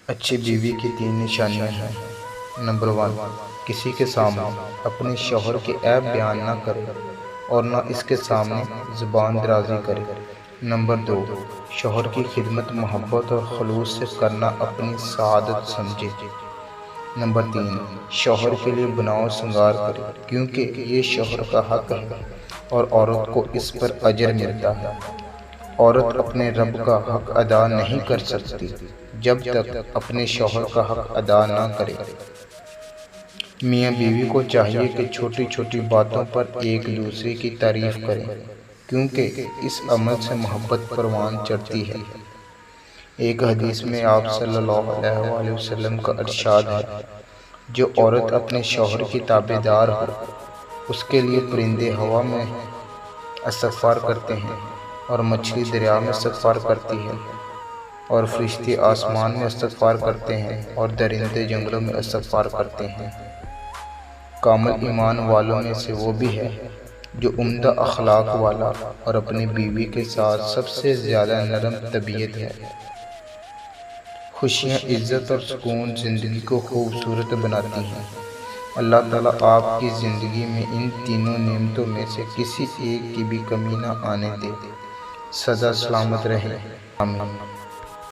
اچھی بیوی کی 3 نشانیاں ہیں۔ نمبر 1، کسی کے سامنے اپنے شوہر کے عیب بیان نہ کرے اور نہ اس کے سامنے زبان درازی کرے۔ نمبر 2، شوہر کی خدمت محبت اور خلوص سے کرنا اپنی سعادت سمجھے۔ نمبر 3، شوہر کے لیے بناؤ سنگار کرے کیونکہ یہ شوہر کا حق ہے اور عورت کو اس پر اجر ملتا ہے۔ عورت اپنے رب کا حق ادا نہیں کر سکتی جب تک اپنے شوہر کا حق ادا نہ کرے۔ میاں بیوی کو چاہیے کہ چھوٹی چھوٹی باتوں پر ایک دوسرے کی تعریف کریں کیونکہ اس عمل سے محبت پروان چڑھتی ہے۔ ایک حدیث میں آپ صلی اللہ علیہ وآلہ وسلم کا ارشاد ہے، جو عورت اپنے شوہر کی تابع دار ہو، اس کے لیے پرندے ہوا میں استغفار کرتے ہیں اور مچھلی دریا میں استغفار کرتی ہے اور فرشتے آسمان میں استغفار کرتے ہیں اور درندے جنگلوں میں استغفار کرتے ہیں۔ کامل ایمان والوں میں سے وہ بھی ہے جو عمدہ اخلاق والا اور اپنی بیوی کے ساتھ سب سے زیادہ نرم طبیعت ہے۔ خوشیاں، عزت اور سکون زندگی کو خوبصورت بناتی ہیں۔ اللہ تعالیٰ آپ کی زندگی میں ان تینوں نعمتوں میں سے کسی ایک کی بھی کمی نہ آنے دے۔ سدا سلامت رہیں۔ آمین۔